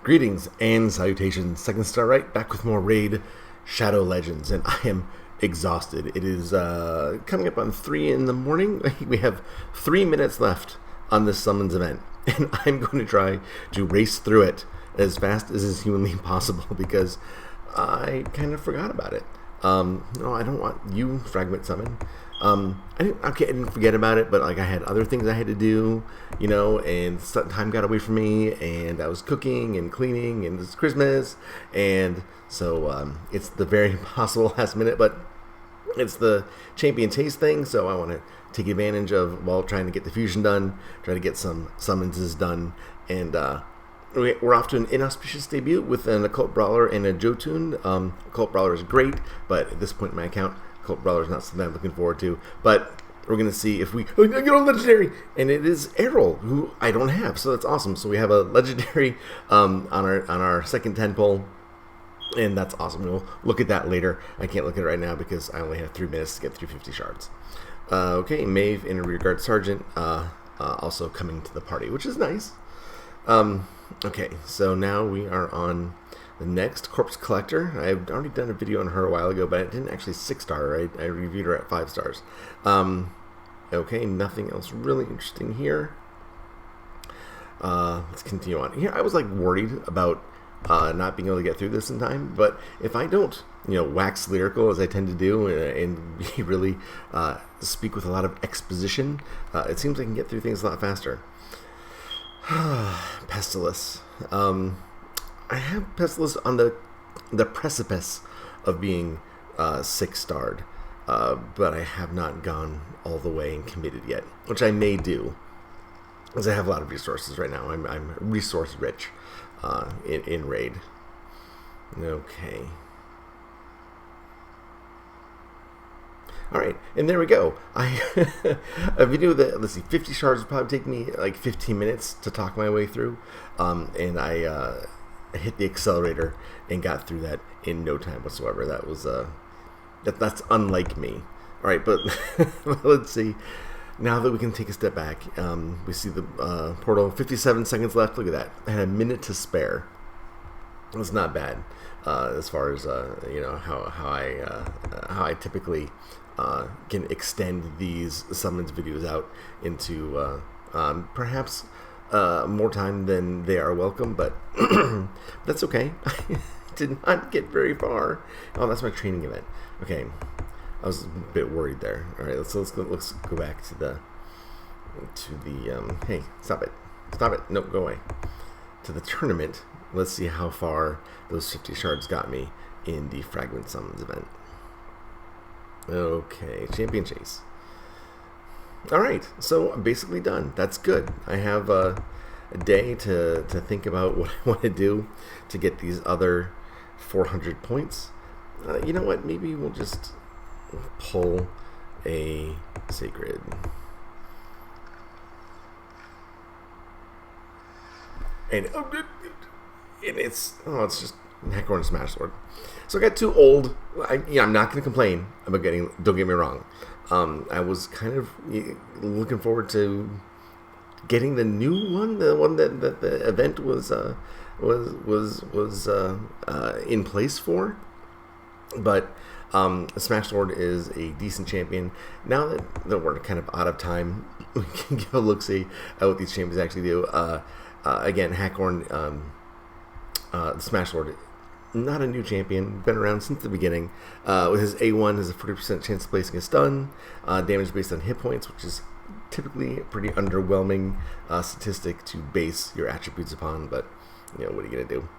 Greetings and salutations. Second Star Right, back with more Raid Shadow Legends, and I am exhausted. It is coming up on 3 in the morning. We have 3 minutes left on this summons event, and I'm going to try to race through it as fast as is humanly possible because I kind of forgot about it. No, I don't want you fragment summon. I didn't forget about it, but like I had other things I had to do, and time got away from me, and I was cooking and cleaning, and it's Christmas, and so it's the very possible last minute, but it's the champion chase thing, so I want to take advantage of while trying to get the fusion done, try to get some summonses done, and we're off to an inauspicious debut with an Occult Brawler and a Jotun. Occult Brawler is great, but at this point in my account, Occult Brawler is not something I'm looking forward to. But we're going to see if we get on Legendary. And it is Errol, who I don't have, so that's awesome. So we have a Legendary on our second 10 pull, and that's awesome. We'll look at that later. I can't look at it right now because I only have 3 minutes to get through 50 shards. Okay, Maeve and a Rearguard Sergeant also coming to the party, which is nice. Okay, so now we are on the next Corpse Collector. I've already done a video on her a while ago, but I didn't actually 6-star her. I reviewed her at 5 stars. Okay, nothing else really interesting here. Let's continue on. Here, I was like worried about not being able to get through this in time, but if I don't, wax lyrical as I tend to do and be really speak with a lot of exposition, it seems I can get through things a lot faster. Pestilus. I have Pestilus on the precipice of being 6-starred, but I have not gone all the way and committed yet, which I may do, because I have a lot of resources right now. I'm resource rich in Raid. Okay. Alright, and there we go. A video that, let's see, 50 shards would probably take me like 15 minutes to talk my way through. And I hit the accelerator and got through that in no time whatsoever. That was, that's unlike me. Alright, but let's see. Now that we can take a step back, we see the portal, 57 seconds left. Look at that. I had a minute to spare. It's not bad as far as, how I typically can extend these summons videos out into perhaps more time than they are welcome, but that's okay. I did not get very far. Oh, that's my training event. Okay, I was a bit worried there. All right, let's go back to the hey, stop it, no, go away, to the tournament. Let's see how far those 50 shards got me in the fragment summons event. Okay, champion chase. Alright, so I'm basically done. That's good. I have a day to think about what I want to do to get these other 400 points. You know what? Maybe we'll just pull a sacred. And it's just Hangover Smash Sword. So I got too old. I'm not going to complain about getting. Don't get me wrong. I was kind of looking forward to getting the new one, the one that the event was in place for. But Smash Sword is a decent champion. Now that we're kind of out of time, we can give a look-see at what these champions actually do. Again, Hackhorn, Smash Sword, not a new champion, been around since the beginning. With his A1 has a 40% chance of placing a stun, damage based on hit points, which is typically a pretty underwhelming statistic to base your attributes upon, but what are you going to do?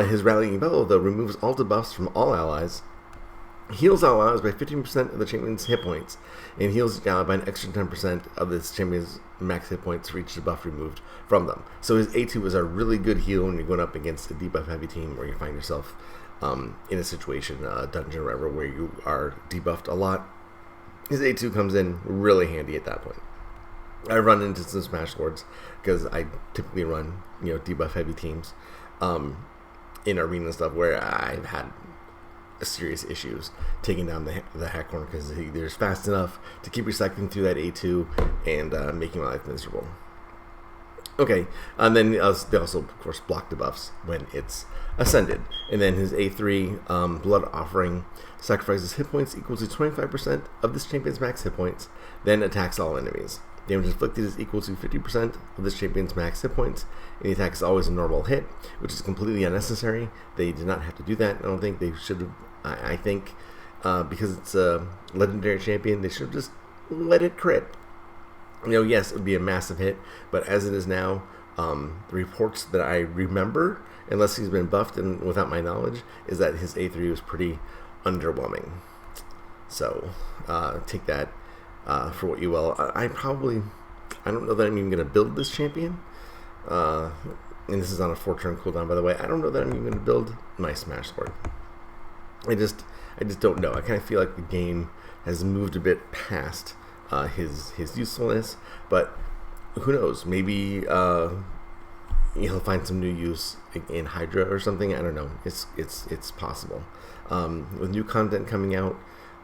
His Rallying Bellow, though, removes all debuffs from all allies, heals all allies by 15% of the champion's hit points, and heals the ally by an extra 10% of this champion's max hit points for each debuff removed from them. So his A2 is a really good heal when you're going up against a debuff heavy team, or you find yourself in a situation, dungeon or whatever, where you are debuffed a lot. His A2 comes in really handy at that point. I run into some Smash Swords because I typically run debuff heavy teams in arena and stuff where I've had serious issues taking down the Hackhorn because they're fast enough to keep recycling through that A2 and making my life miserable. Okay, and then they also, of course, block debuffs when it's ascended. And then his A3 Blood Offering sacrifices hit points equal to 25% of this champion's max hit points, then attacks all enemies. Damage inflicted is equal to 50% of this champion's max hit points. Any attack is always a normal hit, which is completely unnecessary. They did not have to do that. I don't think they should have. I think because it's a legendary champion, they should have just let it crit. Yes, it would be a massive hit, but as it is now, the reports that I remember, unless he's been buffed and without my knowledge, is that his A3 was pretty underwhelming. So take that for what you will. I don't know that I'm even going to build this champion. And this is on a 4-turn cooldown, by the way. I don't know that I'm even going to build my Smash Sword. I just don't know. I kind of feel like the game has moved a bit past his usefulness, but who knows? Maybe he'll find some new use in Hydra or something. I don't know. It's possible. With new content coming out,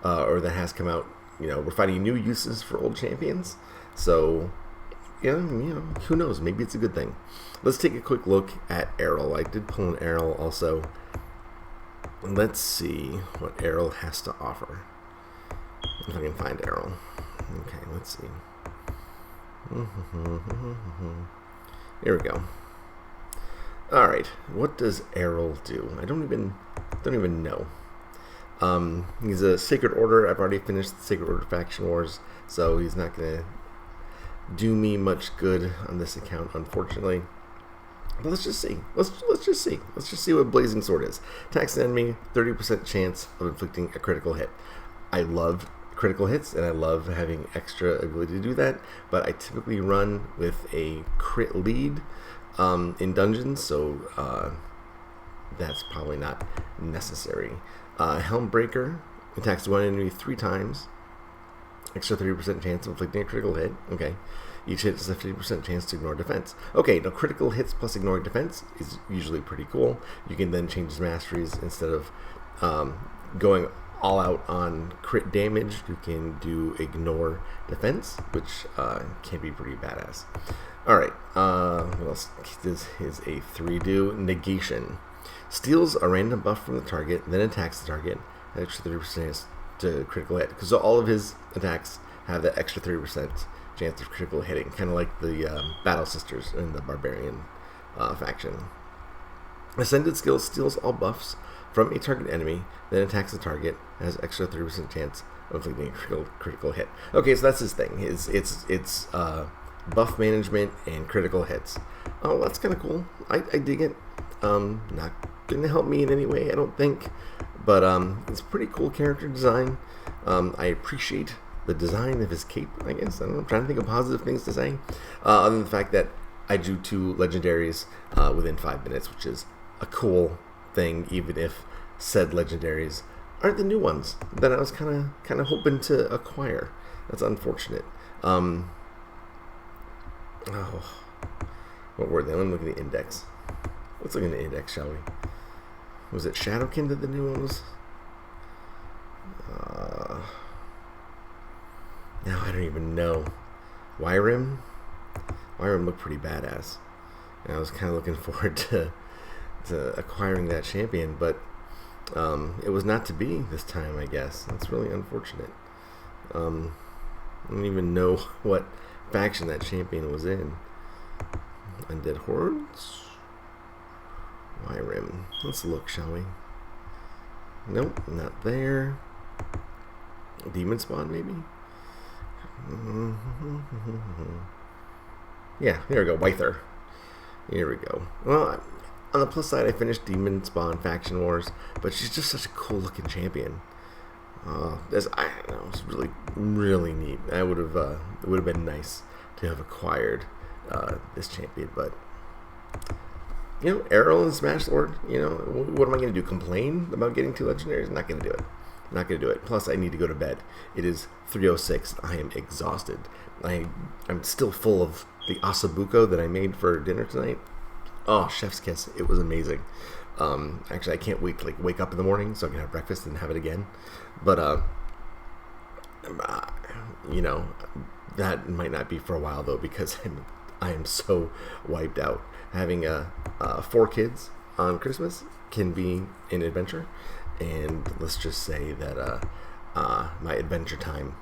or that has come out, we're finding new uses for old champions. So, who knows? Maybe it's a good thing. Let's take a quick look at Errol. I did pull an Errol also. Let's see what Errol has to offer. If I can find Errol. Okay, let's see. Here we go. All right, what does Errol do? I don't even know. He's a Sacred Order. I've already finished the Sacred Order Faction Wars, so he's not gonna do me much good on this account, unfortunately. But let's just see. Let's just see. Let's just see what Blazing Sword is. Attacks an enemy, 30% chance of inflicting a critical hit. I love critical hits, and I love having extra ability to do that, but I typically run with a crit lead in dungeons, so that's probably not necessary. Helmbreaker attacks one enemy 3 times, extra 30% chance of inflicting a critical hit. Okay, each hit is a 50% chance to ignore defense. Okay, now critical hits plus ignoring defense is usually pretty cool. You can then change his masteries. Instead of going all out on crit damage, you can do ignore defense, which can be pretty badass. Alright, what else does his A3 do? Negation. Steals a random buff from the target, then attacks the target, an extra 30% chance to critical hit. Because all of his attacks have that extra 30% chance of critical hitting, kind of like the Battle Sisters in the Barbarian faction. Ascended skill steals all buffs from a target enemy, then attacks the target, and has extra 30% chance of inflicting a critical hit. Okay, so that's his thing. It's buff management and critical hits. Oh, that's kind of cool. I dig it. Not going to help me in any way, I don't think, but it's pretty cool character design. I appreciate the design of his cape, I guess. I don't know, I'm trying to think of positive things to say, other than the fact that I drew 2 legendaries within 5 minutes, which is a cool thing, even if said legendaries aren't the new ones that I was kind of hoping to acquire. That's unfortunate. Oh, what were they? Let me look at the index. Let's look at the index, shall we? Was it Shadowkin that the new one was? No, I don't even know. Wyrim looked pretty badass, and I was kind of looking forward to acquiring that champion, but it was not to be this time, I guess. That's really unfortunate. I don't even know what faction that champion was in. Undead Hordes? Wyrim. Let's look, shall we? Nope, not there. Demon Spawn, maybe? Yeah, there we go. Wyther. Here we go. Well, on the plus side, I finished Demon Spawn Faction Wars, but she's just such a cool looking champion. I don't know, it's really, really neat. It would have been nice to have acquired this champion, but Errol and Smash Sword. What am I going to do? Complain about getting 2 legendaries? Not going to do it. Not going to do it. Plus, I need to go to bed. It is 3:06. I am exhausted. I'm still full of the ossobuco that I made for dinner tonight. Oh, chef's kiss. It was amazing. Actually, I can't wait to wake up in the morning so I can have breakfast and have it again. But, that might not be for a while, though, because I am so wiped out. Having 4 kids on Christmas can be an adventure, and let's just say that my adventure time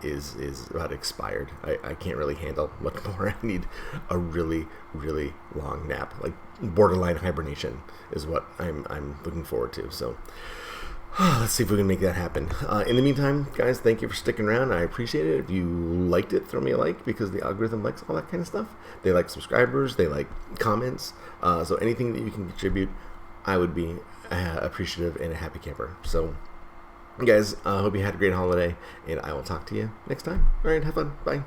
is about expired. I can't really handle much more. I need a really, really long nap. Like borderline hibernation is what I'm looking forward to. So let's see if we can make that happen. In the meantime, guys, thank you for sticking around. I appreciate it. If you liked it, throw me a like, because the algorithm likes all that kind of stuff. They like subscribers. They like comments. So anything that you can contribute, I would be appreciative and a happy camper. So, guys, I hope you had a great holiday, and I will talk to you next time. All right, have fun. Bye.